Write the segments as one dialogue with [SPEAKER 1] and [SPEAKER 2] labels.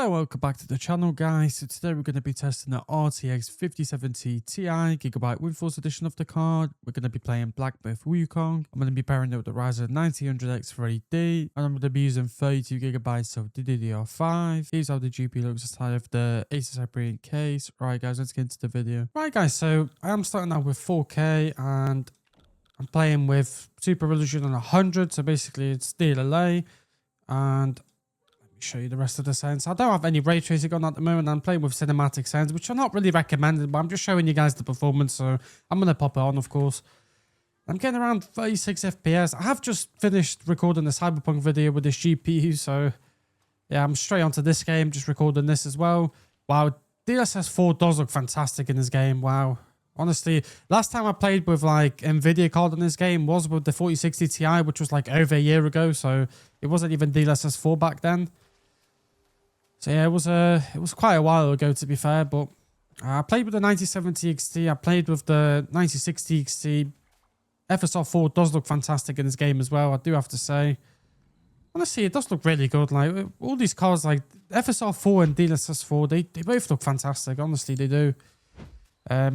[SPEAKER 1] Hello, welcome back to the channel, guys. So today we're going to be testing the RTX 5070 Ti Gigabyte WINDFORCE edition of the card. We're going to be playing Black Myth Wukong. I'm going to be pairing it with the Ryzen 9000X 3D, and I'm going to be using 32 gigabytes of DDR5. These are the GPU looks inside of the ASUS Hyperion case. Right, guys, let's get into the video. Right, guys, so I am starting out with 4K, and I'm playing with Super Resolution on 100. So basically, it's DLAA, and show you the rest of the settings. I don't have any ray tracing on at the moment. I'm playing with cinematic settings, which are not really recommended, but I'm just showing you guys the performance, so I'm going to pop it on, of course. I'm getting around 36 FPS. I have just finished recording the Cyberpunk video with this GPU, so yeah, I'm straight onto this game, just recording this as well. Wow, DLSS 4 does look fantastic in this game. Wow. Honestly, last time I played with like Nvidia card in this game was with the 4060 Ti, which was like over a year ago, so it wasn't even DLSS 4 back then. So yeah, it was quite a while ago, to be fair, but I played with the 9070 XT, I played with the 9060 XT. FSR 4 does look fantastic in this game as well, I do have to say. Honestly, it does look really good. Like, all these cards, like FSR 4 and DLSS 4, they both look fantastic, honestly, they do. But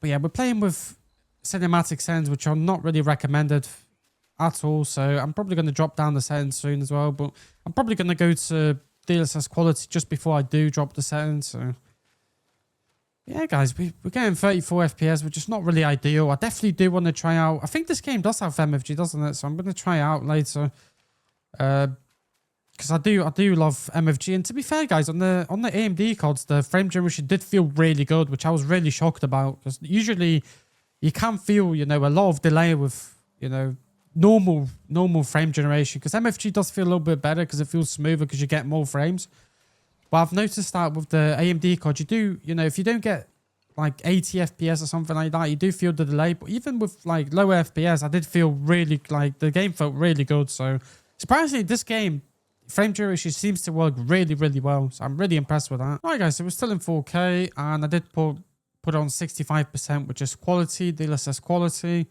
[SPEAKER 1] yeah, we're playing with cinematic settings, which are not really recommended at all, so I'm probably going to drop down the settings soon as well, but I'm probably going to go to DLSS quality just before I do drop the settings. So yeah, guys, we're getting 34 FPS, which is not really ideal. I definitely do want to try out. I think this game does have MFG, doesn't it? So I'm going to try it out later, because I do love MFG. And to be fair, guys, on the AMD cards, the frame generation did feel really good, which I was really shocked about, because usually you can feel, you know, a lot of delay with, you know, normal frame generation, because MFG does feel a little bit better because it feels smoother because you get more frames. But I've noticed that with the AMD card, you do, you know, if you don't get like 80 FPS or something like that, you do feel the delay. But even with like lower FPS, I did feel really, like, the game felt really good. So surprisingly, this game frame generation seems to work really, really well. So I'm really impressed with that. Alright, guys, so we're still in 4K, and I did put on 65%, which is quality, DLSS quality.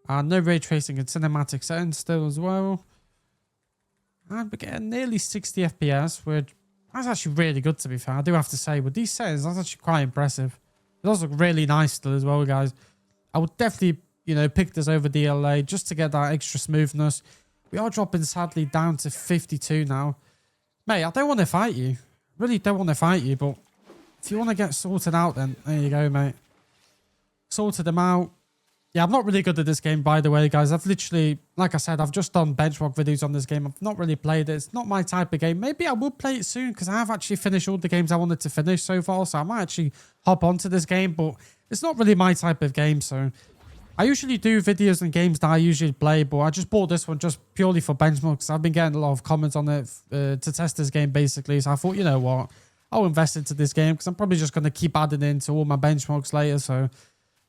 [SPEAKER 1] No ray tracing and cinematic settings still as well. And we're getting nearly 60 FPS, which that's actually really good, to be fair. I do have to say, with these settings, that's actually quite impressive. It does look really nice still as well, guys. I would definitely, you know, pick this over DLAA just to get that extra smoothness. We are dropping, sadly, down to 52 now. Mate, I don't want to fight you. Really don't want to fight you, but if you want to get sorted out, then there you go, mate. Sorted them out. Yeah, I'm not really good at this game, by the way, guys. I've literally, like I said, I've just done benchmark videos on this game. I've not really played it. It's not my type of game. Maybe I will play it soon, because I have actually finished all the games I wanted to finish so far. So I might actually hop onto this game, but it's not really my type of game. So I usually do videos and games that I usually play, but I just bought this one just purely for benchmark, because I've been getting a lot of comments on it to test this game, basically. So I thought, you know what, I'll invest into this game, because I'm probably just going to keep adding into all my benchmarks later. So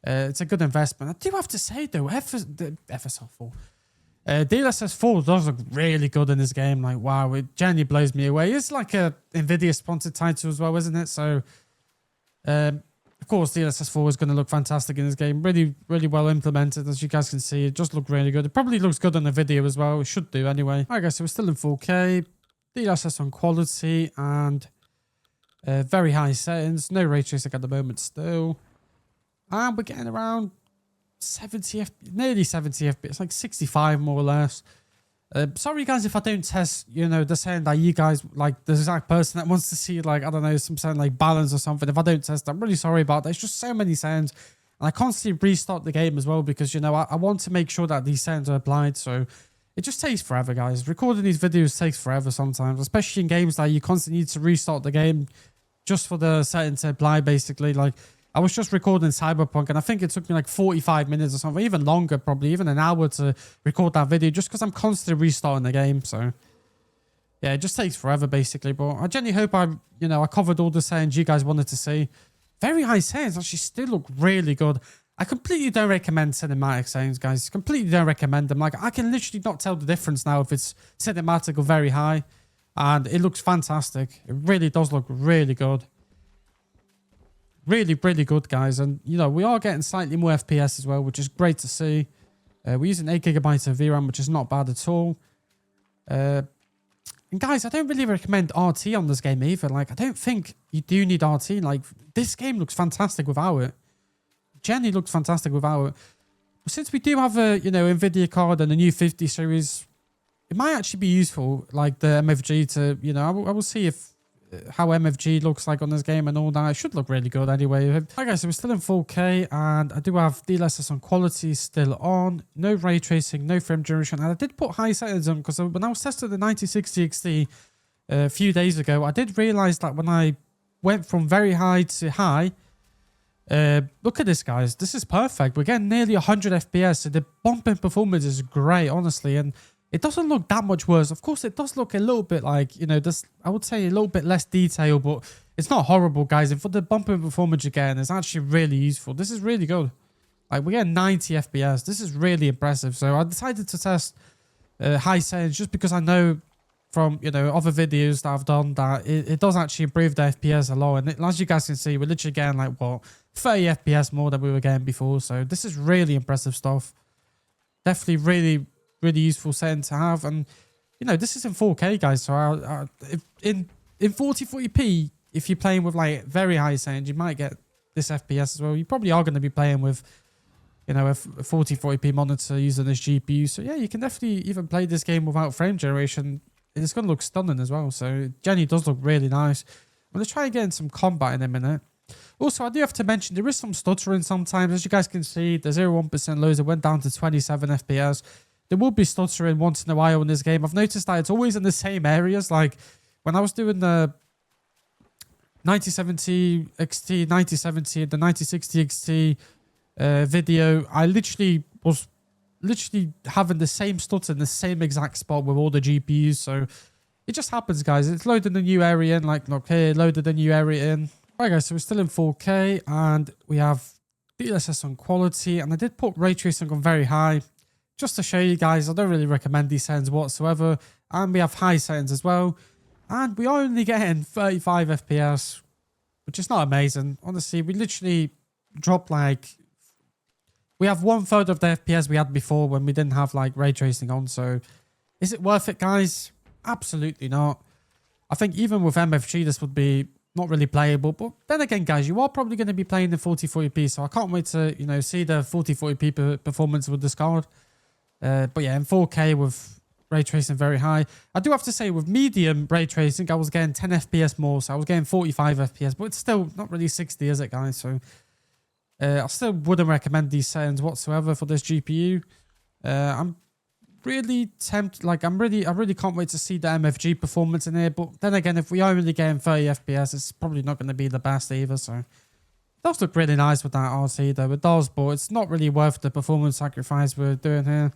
[SPEAKER 1] it's a good investment. I do have to say, though, FSR 4, DLSS 4 does look really good in this game. Like, wow, it genuinely blows me away. It's like a Nvidia sponsored title as well, isn't it? So, of course, DLSS 4 is going to look fantastic in this game. Really, really well implemented, as you guys can see. It just looks really good. It probably looks good on the video as well. It should do anyway. All right, guys, so we're still in 4K. DLSS on quality and very high settings. No ray tracing at the moment still. And we're getting around 70, nearly 70 FPS. It's like 65 more or less. Sorry, guys, if I don't test, you know, the setting that you guys, like, the exact person that wants to see, like, I don't know, some setting like balance or something. If I don't test, I'm really sorry about that. There's just so many settings. And I constantly restart the game as well, because, you know, I want to make sure that these settings are applied. So it just takes forever, guys. Recording these videos takes forever sometimes, especially in games that you constantly need to restart the game just for the setting to apply, basically. Like, I was just recording Cyberpunk, and I think it took me like 45 minutes or something, even longer, probably even an hour to record that video, just because I'm constantly restarting the game. So yeah, it just takes forever, basically. But I genuinely hope I covered all the settings you guys wanted to see. Very high settings actually still look really good. I completely don't recommend cinematic settings, guys. Completely don't recommend them. Like, I can literally not tell the difference now if it's cinematic or very high, and it looks fantastic. It really does look really good. Really, really good, guys. And, you know, we are getting slightly more FPS as well, which is great to see. We're using 8 GB of VRAM, which is not bad at all. And guys, I don't really recommend RT on this game either. Like, I don't think you do need RT. Like, this game looks fantastic without it. Jenny looks fantastic without it. But since we do have a, you know, NVIDIA card and a new 50 series, it might actually be useful, like the MFG to, you know, I will see if how MFG looks like on this game and all that. It should look really good anyway. Okay, so we're still in 4K and I do have DLSS on quality still on. No ray tracing, no frame generation. And I did put high settings on because when I was testing the 9060 XT a few days ago, I did realize that when I went from very high to high, look at this, guys. This is perfect. We're getting nearly 100 FPS. So the bump in performance is great, honestly. And it doesn't look that much worse. Of course, it does look a little bit like, you know, this, I would say a little bit less detail, but it's not horrible, guys. And for the bump in performance again, it's actually really useful. This is really good. Like, we're getting 90 FPS. This is really impressive. So I decided to test high settings just because I know from, you know, other videos that I've done that it does actually improve the FPS a lot. And as you guys can see, we're literally getting like, what, 30 FPS more than we were getting before. So this is really impressive stuff. Definitely really useful setting to have. And, you know, this is in 4K, guys. So in 4040p, if you're playing with like very high settings, you might get this FPS as well. You probably are going to be playing with, you know, a 4040p monitor using this GPU. So yeah, you can definitely even play this game without frame generation. It's going to look stunning as well. So Jenny does look really nice. I'm going to try and get in some combat in a minute. Also, I do have to mention there is some stuttering sometimes. As you guys can see, the 0.1% lows, it went down to 27 FPS. There will be stuttering once in a while in this game. I've noticed that it's always in the same areas. Like when I was doing the 9070 XT, 9070, and the 9060 XT video, I was having the same stutter in the same exact spot with all the GPUs. So it just happens, guys. It's loading a new area in, like, okay, loaded a new area in. Right, guys, so we're still in 4K and we have DLSS on quality, and I did put ray tracing on very high just to show you guys. I don't really recommend these settings whatsoever. And we have high settings as well, and we are only getting 35 FPS, which is not amazing. Honestly, we literally dropped like, we have 1/3 of the FPS we had before when we didn't have like ray tracing on. So is it worth it, guys? Absolutely not. I think even with MFG this would be not really playable. But then again, guys, you are probably going to be playing in 4040p, so I can't wait to, you know, see the 4040p performance with this card. But yeah, in 4K with ray tracing very high. I do have to say, with medium ray tracing, I was getting 10 FPS more, so I was getting 45 FPS, but it's still not really 60, is it, guys? So I still wouldn't recommend these settings whatsoever for this GPU. I'm really tempted, like I really can't wait to see the MFG performance in here. But then again, if we are only getting 30 FPS, it's probably not going to be the best either. So it does look really nice with that RC though. It does, but it's not really worth the performance sacrifice we're doing here.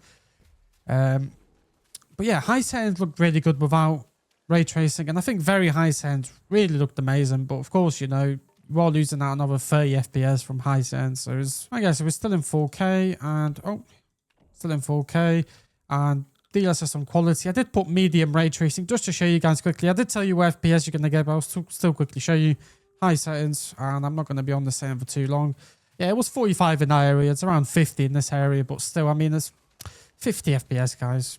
[SPEAKER 1] But yeah, high settings look really good without ray tracing, and I think very high settings really looked amazing. But of course, you know, we're losing out another 30 FPS from high settings. So I guess we're still in 4K and still in 4K. And DLSS on quality. I did put medium ray tracing just to show you guys quickly. I did tell you what FPS you're going to get, but I'll still quickly show you high settings. And I'm not going to be on the setting for too long. Yeah, it was 45 in that area. It's around 50 in this area. But still, I mean, it's 50 FPS, guys.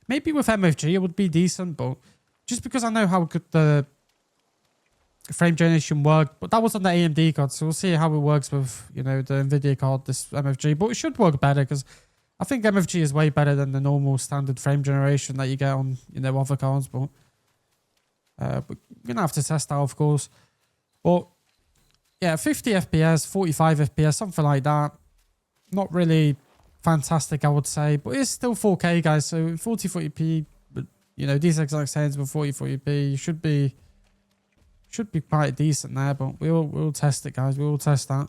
[SPEAKER 1] Maybe with MFG it would be decent. But just because I know how good the frame generation worked. But that was on the AMD card. So we'll see how it works with, you know, the NVIDIA card, this MFG. But it should work better because I think MFG is way better than the normal standard frame generation that you get on, you know, other cards. But we're going to have to test that, of course. But yeah, 50 FPS, 45 FPS, something like that. Not really fantastic, I would say. But it's still 4K, guys. So 4040p, you know, these exact settings with 4040p should be quite decent there. But we'll test it, guys. We'll test that.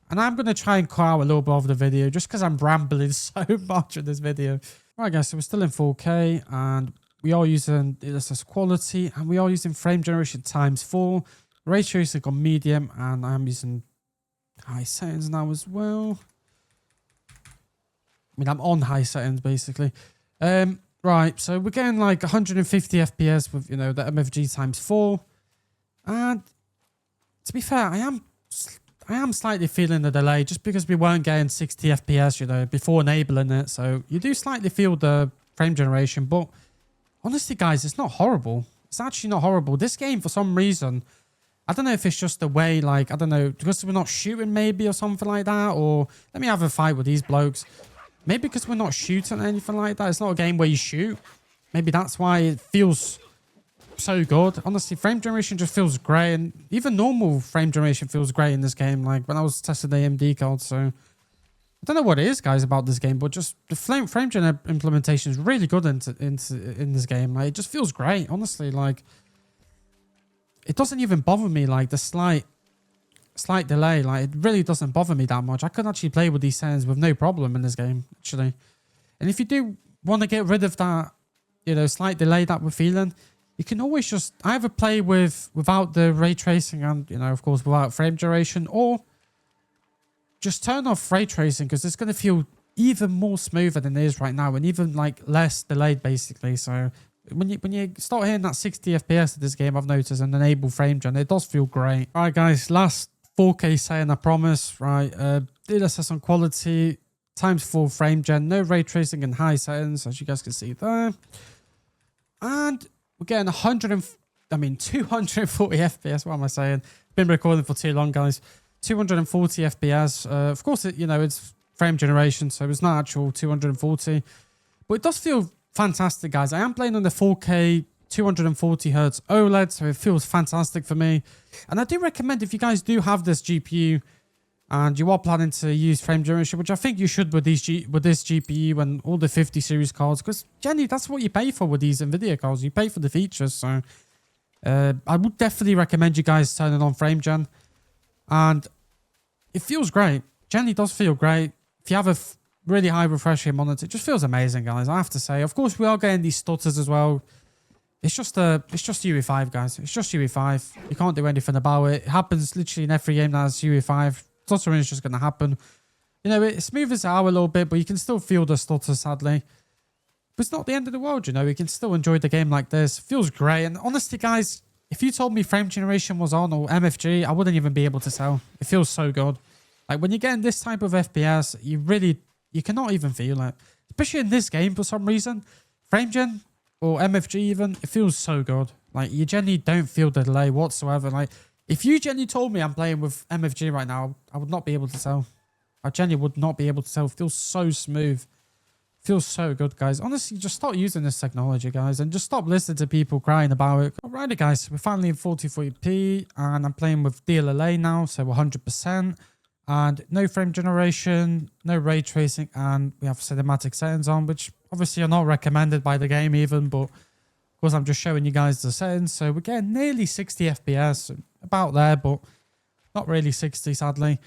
[SPEAKER 1] And I'm going to try and cut out a little bit of the video just because I'm rambling so much in this video. Right, guys, so we're still in 4K and we are using DLSS quality and we are using frame generation ×4, ray tracing on medium, and I'm using high settings now as well. I mean, I'm on high settings basically. Right, so we're getting like 150 FPS with, you know, the MFG ×4. And to be fair, I am slightly feeling the delay just because we weren't getting 60 FPS, you know, before enabling it. So you do slightly feel the frame generation, but honestly, guys, it's not horrible. It's actually not horrible. This game, for some reason, I don't know if it's just the way, like, I don't know, because we're not shooting maybe or something like that, or let me have a fight with these blokes. Maybe because we're not shooting or anything like that. It's not a game where you shoot. Maybe that's why it feels so good. Honestly, frame generation just feels great, and even normal frame generation feels great in this game, like when I was testing the AMD card, so... I don't know what it is, guys, about this game, but just the frame gen implementation is really good in this game. Like, it just feels great, honestly. Like, it doesn't even bother me, like, the slight delay. Like, it really doesn't bother me that much. I could actually play with these settings with no problem in this game, actually. And if you do want to get rid of that, you know, slight delay that we're feeling, you can always just either play without the ray tracing and, you know, of course, without frame duration, or just turn off ray tracing, because it's going to feel even more smoother than it is right now, and even like less delayed basically. So when you start hitting that 60 FPS of this game, I've noticed, and enable frame gen, it does feel great. All right, guys, last 4K setting, I promise. Right, DLSS on quality ×4 frame gen, no ray tracing in high settings, as you guys can see there, and we're getting 240 FPS. What am I saying? Been recording for too long, guys. 240 FPS. Of course, it's frame generation, so it's not actual 240, but it does feel fantastic, guys. I am playing on the 4K 240 Hz OLED, so it feels fantastic for me. And I do recommend, if you guys do have this GPU and you are planning to use frame generation, which I think you should with this GPU and all the 50 series cards, because generally that's what you pay for with these NVIDIA cards. You pay for the features, so I would definitely recommend you guys turning on frame gen. And it feels great. Generally does feel great. If you have a really high refresh rate monitor, it just feels amazing, guys. I have to say. Of course, we are getting these stutters as well. It's just UE5, guys. It's just UE5. You can't do anything about it. It happens literally in every game that has UE5. Stuttering is just going to happen. You know, it smooths it out a little bit, but you can still feel the stutter, sadly. But it's not the end of the world, you know. You can still enjoy the game like this. It feels great. And honestly, guys, if you told me frame generation was on or MFG, I wouldn't even be able to tell. It feels so good. Like, when you're getting this type of FPS, you cannot even feel it. Especially in this game, for some reason. Frame gen or MFG even, it feels so good. Like, you genuinely don't feel the delay whatsoever. Like, if you genuinely told me I'm playing with MFG right now, I would not be able to tell. I genuinely would not be able to tell. It feels so smooth. Feels so good, guys. Honestly, just start using this technology, guys, and just stop listening to people crying about it. Alrighty, guys, we're finally in 4040p, and I'm playing with DLAA now, so 100%, and no frame generation, no ray tracing, and we have cinematic settings on, which obviously are not recommended by the game even, but of course I'm just showing you guys the settings. So we're getting nearly 60 FPS, about there, but not really 60, sadly.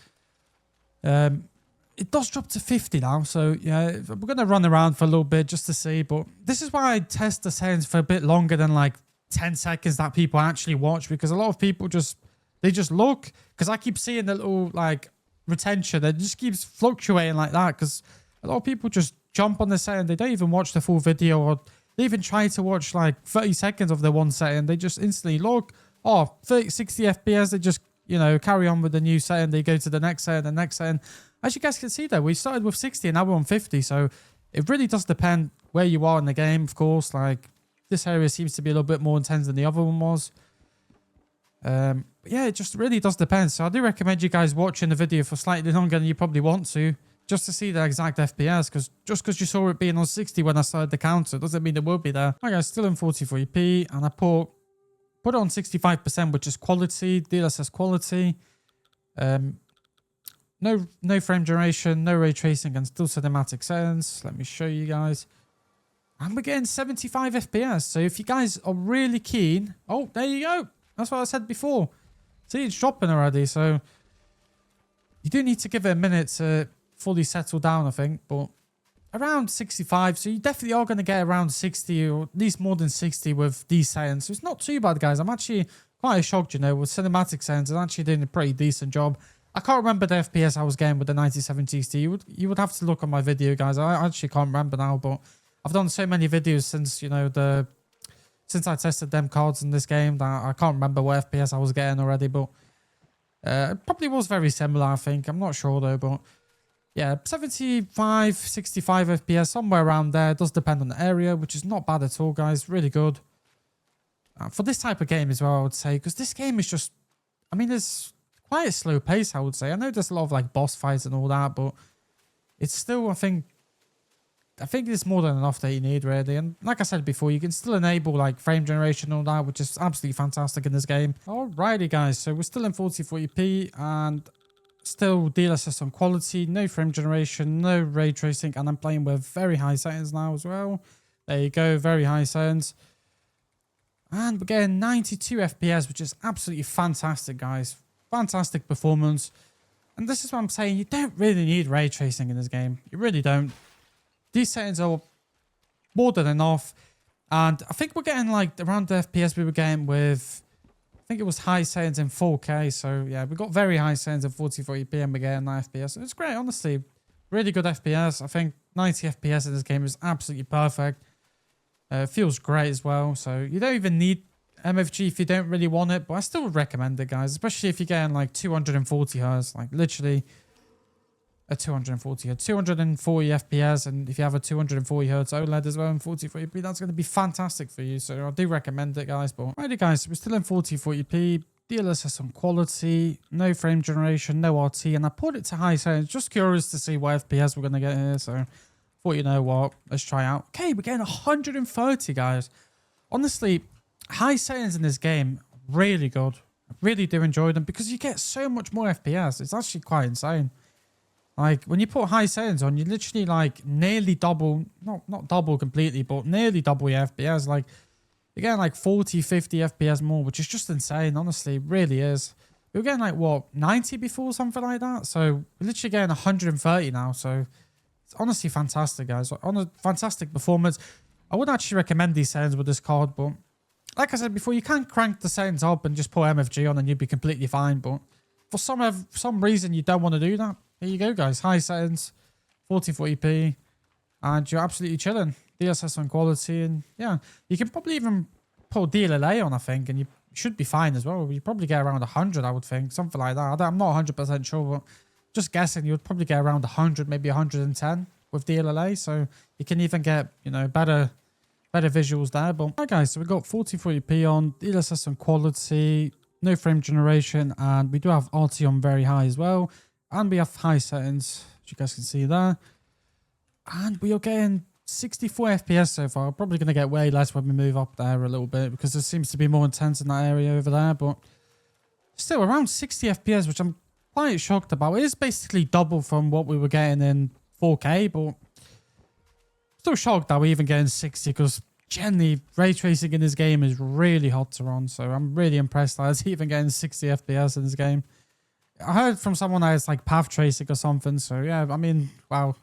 [SPEAKER 1] It does drop to 50 now, so yeah, we're going to run around for a little bit just to see, but this is why I test the settings for a bit longer than like 10 seconds that people actually watch, because a lot of people just look, because I keep seeing the little like retention, it just keeps fluctuating like that, because a lot of people just jump on the setting, they don't even watch the full video, or they even try to watch like 30 seconds of the one setting, they just instantly look, 60 FPS, they just, carry on with the new setting, they go to the next setting, the next setting. As you guys can see there, we started with 60 and now we're on 50. So it really does depend where you are in the game, of course. Like, this area seems to be a little bit more intense than the other one was. But yeah, it just really does depend. So I do recommend you guys watching the video for slightly longer than you probably want to, just to see the exact FPS. Because just because you saw it being on 60 when I started the counter doesn't mean it will be there. Alright, guys, still in 4040p, and I put it on 65%, which is quality, DLSS quality. No frame generation, no ray tracing, and still cinematic settings. Let me show you guys. And we're getting 75 FPS. So if you guys are really keen... Oh, there you go. That's what I said before. See, it's dropping already. So you do need to give it a minute to fully settle down, I think. But around 65. So you definitely are going to get around 60, or at least more than 60 with these settings. So it's not too bad, guys. I'm actually quite shocked, with cinematic settings. I'm actually doing a pretty decent job. I can't remember the FPS I was getting with the 9070 XT. You would have to look on my video, guys. I actually can't remember now, but I've done so many videos since, since I tested them cards in this game that I can't remember what FPS I was getting already, but it probably was very similar, I think. I'm not sure though, but Yeah, 75, 65 FPS, somewhere around there. It does depend on the area, which is not bad at all, guys. Really good. For this type of game as well, I would say, because this game is just, I mean, it's quite a slow pace, I would say. I know there's a lot of like boss fights and all that, but it's still, I think it's more than enough that you need, really. And like I said before, you can still enable like frame generation and all that, which is absolutely fantastic in this game. Alrighty, guys. So we're still in 4040p and still DLSS on quality, no frame generation, no ray tracing, and I'm playing with very high settings now as well. There you go, very high settings. And we're getting 92 FPS, which is absolutely fantastic, guys. Fantastic performance. And this is what I'm saying, you don't really need ray tracing in this game. You really don't. These settings are more than enough. And I think we're getting like around the FPS we were getting with, I think it was high settings in 4K. So yeah, we got very high settings in 4040p and we're getting 9 FPS. It's great, honestly. Really good FPS. I think 90 FPS in this game is absolutely perfect. Feels great as well. So you don't even need MFG if you don't really want it. But I still recommend it, guys. Especially if you're getting like 240 Hz. Like literally a 240 FPS. And if you have a 240 Hz OLED as well in 4040p, that's going to be fantastic for you. So I do recommend it, guys. But alrighty, guys. So we're still in 4040p. DLSS on quality. No frame generation. No RT. And I put it to high settings. Just curious to see what FPS we're going to get here. So thought, you know what, let's try out. Okay, we're getting 130, guys. Honestly, high settings in this game, really good. I really do enjoy them because you get so much more FPS. It's actually quite insane. Like, when you put high settings on, you literally, like, nearly double, not double completely, but nearly double your FPS. Like, you're getting, like, 40, 50 FPS more, which is just insane, honestly. It really is. We were getting, like, what, 90 before, something like that? So, we're literally getting 130 now, so it's honestly fantastic, guys. On a fantastic performance. I would actually recommend these settings with this card, but like I said before, you can crank the settings up and just put MFG on and you'd be completely fine. But for some reason you don't want to do that, here you go, guys. High settings, 4040p, and you're absolutely chilling. DLSS on quality, and yeah, you can probably even put DLAA on, I think, and you should be fine as well. You probably get around 100, I would think, something like that. I'm not 100% sure, but just guessing, you would probably get around 100, maybe 110 with DLLA. So you can even get, you know, better visuals there. But alright, guys, so we've got 4040p on, DLSS on quality, no frame generation, and we do have RT on very high as well. And we have high settings, as you guys can see there. And we are getting 64 FPS so far. Probably going to get way less when we move up there a little bit because it seems to be more intense in that area over there. But still around 60 FPS, which I'm quite shocked about. It is basically double from what we were getting in 4K, but still shocked that we're even getting 60 because generally ray tracing in this game is really hot to run. So I'm really impressed that it's even getting 60 FPS in this game. I heard from someone that it's like path tracing or something. So yeah, I mean, wow,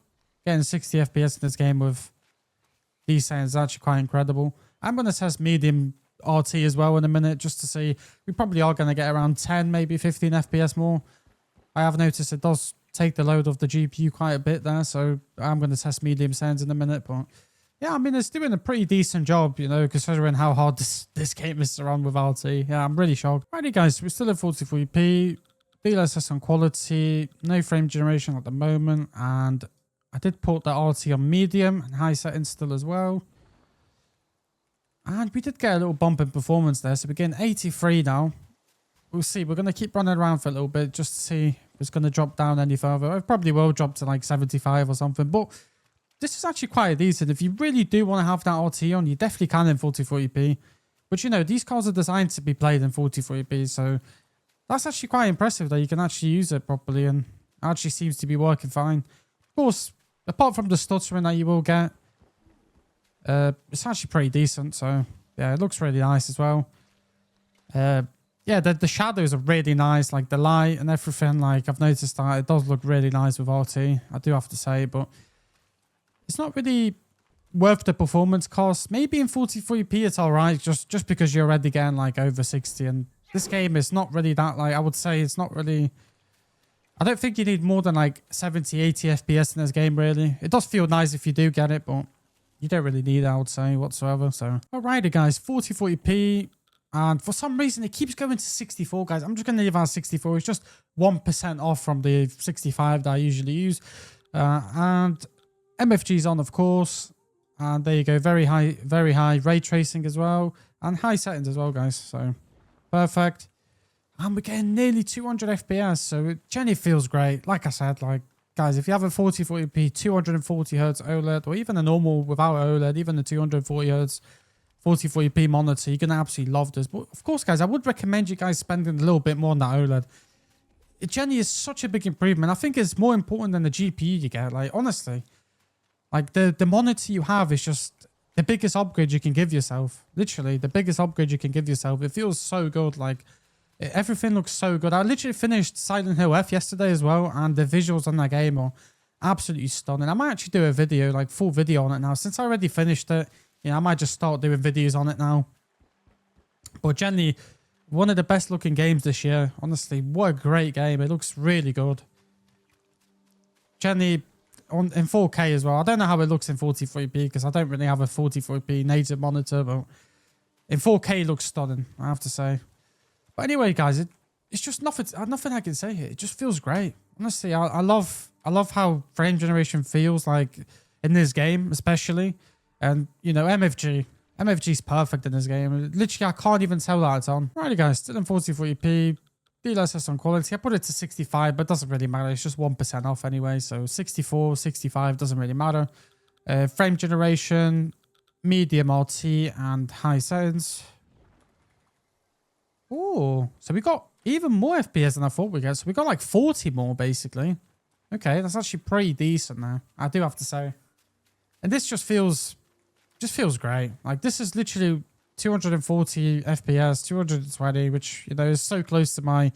[SPEAKER 1] getting 60 FPS in this game with these settings is actually quite incredible. I'm going to test medium RT as well in a minute just to see. We probably are going to get around 10, maybe 15 FPS more. I have noticed it does take the load of the GPU quite a bit there, so I'm going to test medium settings in a minute. But yeah, I mean, it's doing a pretty decent job, you know, considering how hard this game is to run with RT. Yeah, I'm really shocked. Alrighty, guys, we're still at 4040p, DLSS on quality, no frame generation at the moment, and I did put the RT on medium and high settings still as well. And we did get a little bump in performance there, so we're getting 83 now. We'll see. We're going to keep running around for a little bit just to see if it's going to drop down any further. It probably will drop to like 75 or something. But this is actually quite decent. If you really do want to have that RT on, you definitely can in 4040p. But, you know, these cards are designed to be played in 4040p. So that's actually quite impressive that you can actually use it properly. And it actually seems to be working fine. Of course, apart from the stuttering that you will get, it's actually pretty decent. So, yeah, it looks really nice as well. Yeah, the shadows are really nice, like the light and everything. Like, I've noticed that it does look really nice with RT, I do have to say, but it's not really worth the performance cost. Maybe in 4040p it's alright, just because you're already getting like over 60, and this game is not really that, like, I would say it's not really, I don't think you need more than like 70, 80 FPS in this game, really. It does feel nice if you do get it, but you don't really need it, I would say, whatsoever. So, alrighty, guys, 4040p. And for some reason, it keeps going to 64, guys. I'm just going to leave out 64. It's just 1% off from the 65 that I usually use. And MFG's on, of course. And there you go. Very high ray tracing as well. And high settings as well, guys. So, perfect. And we're getting nearly 200 FPS. So, it generally feels great. Like I said, like, guys, if you have a 4040p, 240 Hz OLED, or even a normal without OLED, even a 240 Hz 4040p monitor, you're going to absolutely love this. But, of course, guys, I would recommend you guys spending a little bit more on that OLED. It generally is such a big improvement. I think it's more important than the GPU you get. Like, honestly. Like, the monitor you have is just the biggest upgrade you can give yourself. Literally, the biggest upgrade you can give yourself. It feels so good. Like, everything looks so good. I literally finished Silent Hill F yesterday as well, and the visuals on that game are absolutely stunning. I might actually do a video, like, full video on it now. Since I already finished it, you know, I might just start doing videos on it now. But generally, one of the best looking games this year. Honestly, what a great game. It looks really good. Generally, in 4K as well. I don't know how it looks in 4040p because I don't really have a 4040p native monitor, but in 4K it looks stunning, I have to say. But anyway, guys, it's just nothing I can say here. It just feels great. Honestly, I love how frame generation feels like in this game, especially. And, you know, MFG's perfect in this game. Literally, I can't even tell that it's on. Alrighty, guys, still in 4040p. DLSS on quality. I put it to 65, but it doesn't really matter. It's just 1% off anyway. So 64, 65 doesn't really matter. Frame generation, medium RT, and high settings. Oh, so we got even more FPS than I thought we get. So we got like 40 more, basically. Okay, that's actually pretty decent now, I do have to say. And this just feels great. Like, this is literally 240 FPS, 220, which, you know, is so close to my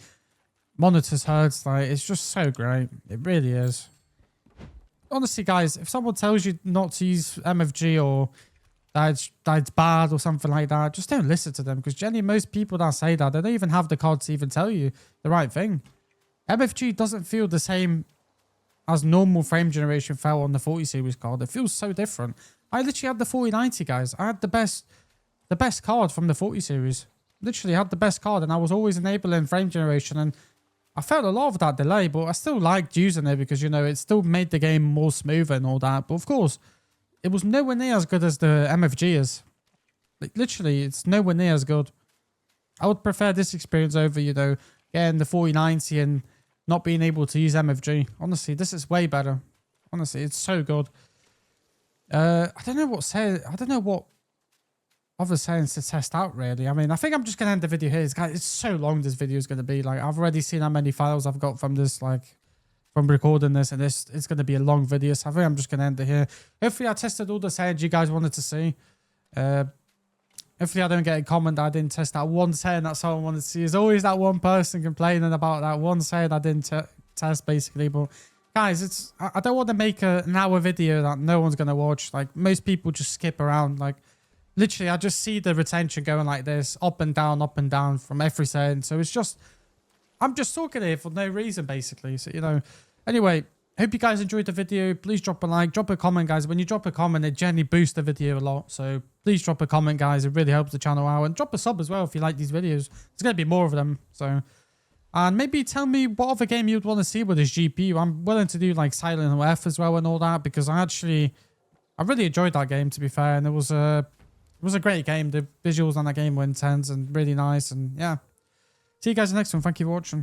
[SPEAKER 1] monitor's hertz. Like, it's just so great. It really is. Honestly, guys, if someone tells you not to use MFG or that it's bad or something like that, just don't listen to them. Because generally, most people that say that, they don't even have the card to even tell you the right thing. MFG doesn't feel the same as normal frame generation felt on the 40 series card. It feels so different. I literally had the 4090, guys. I had the best card from the 40 series. Literally had the best card, and I was always enabling frame generation, and I felt a lot of that delay, but I still liked using it because, you know, it still made the game more smoother and all that. But of course, it was nowhere near as good as the MFG is. Like, literally, it's nowhere near as good. I would prefer this experience over, you know, getting the 4090 and not being able to use MFG. Honestly, this is way better. Honestly, it's so good. I don't know what other settings to test out, really. I mean, I think I'm just gonna end the video here. Guys, it's so long this video is gonna be. Like, I've already seen how many files I've got from this, like, from recording this, and it's gonna be a long video. So I think I'm just gonna end it here. Hopefully, I tested all the settings you guys wanted to see. Hopefully, I don't get a comment that I didn't test that one setting that someone wanted to see. There's always that one person complaining about that one setting I didn't test, basically. But guys, I don't want to make an hour video that no one's gonna watch. Like, most people just skip around. Like, literally, I just see the retention going like this, up and down from every setting. So it's just, I'm just talking here for no reason, basically. So, you know, anyway, hope you guys enjoyed the video. Please drop a like, drop a comment, guys. When you drop a comment, it generally boosts the video a lot. So please drop a comment, guys. It really helps the channel out. And drop a sub as well if you like these videos. There's going to be more of them. So, and maybe tell me what other game you'd want to see with this GPU. I'm willing to do like Silent Hill F as well and all that, because I really enjoyed that game, to be fair. And it was a great game. The visuals on that game were intense and really nice. And yeah. See you guys in the next one. Thank you for watching.